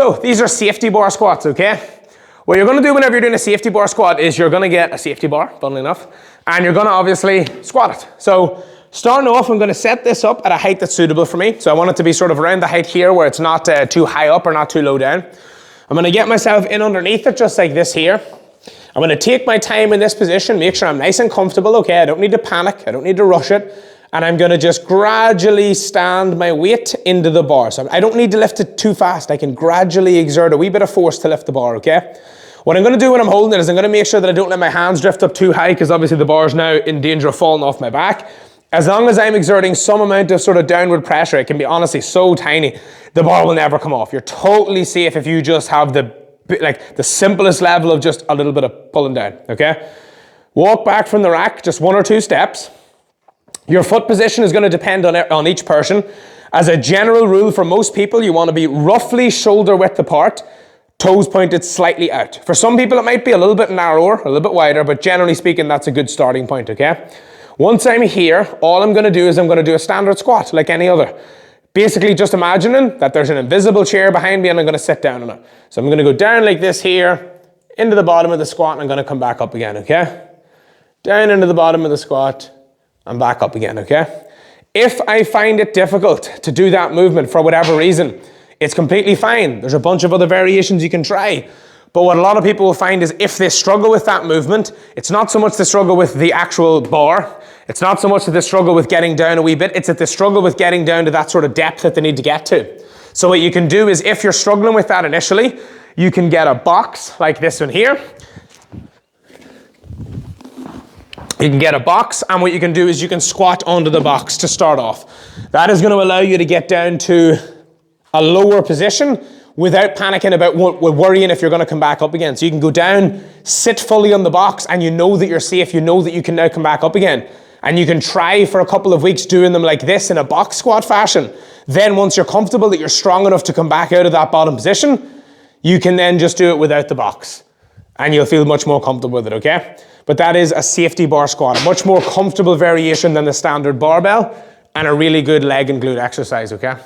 So these are safety bar squats, okay? What you're gonna do whenever you're doing a safety bar squat is you're gonna get a safety bar, funnily enough, and you're gonna obviously squat it. So starting off, I'm gonna set this up at a height that's suitable for me. So I want it to be sort of around the height here where it's not too high up or not too low down. I'm gonna get myself in underneath it just like this here. I'm gonna take my time in this position, make sure I'm nice and comfortable, okay? I don't need to panic, I don't need to rush it. And I'm gonna just gradually stand my weight into the bar. So I don't need to lift it too fast. I can gradually exert a wee bit of force to lift the bar, okay? What I'm gonna do when I'm holding it is I'm gonna make sure that I don't let my hands drift up too high because obviously the bar is now in danger of falling off my back. As long as I'm exerting some amount of sort of downward pressure, it can be honestly so tiny, the bar will never come off. You're totally safe if you just have the simplest level of just a little bit of pulling down, okay? Walk back from the rack, just 1 or 2 steps. Your foot position is going to depend on each person. As a general rule for most people, you want to be roughly shoulder width apart, toes pointed slightly out. For some people, it might be a little bit narrower, a little bit wider, but generally speaking, that's a good starting point, okay? Once I'm here, all I'm going to do is I'm going to do a standard squat like any other. Basically just imagining that there's an invisible chair behind me and I'm going to sit down on it. So I'm going to go down like this here, into the bottom of the squat, and I'm going to come back up again, okay? Down into the bottom of the squat, and back up again, okay? If I find it difficult to do that movement for whatever reason, it's completely fine. There's a bunch of other variations you can try. But what a lot of people will find is if they struggle with that movement, it's not so much the struggle with the actual bar, it's not so much that they struggle with getting down a wee bit, it's that they struggle with getting down to that sort of depth that they need to get to. So what you can do is if you're struggling with that initially, you can get a box like this one here. You can get a box, and what you can do is you can squat onto the box to start off. That is going to allow you to get down to a lower position without panicking about worrying if you're going to come back up again. So you can go down, sit fully on the box, and you know that you're safe, you know that you can now come back up again. And you can try for a couple of weeks doing them like this in a box squat fashion. Then once you're comfortable that you're strong enough to come back out of that bottom position, you can then just do it without the box. And you'll feel much more comfortable with it, okay? But that is a safety bar squat, a much more comfortable variation than the standard barbell, and a really good leg and glute exercise, okay?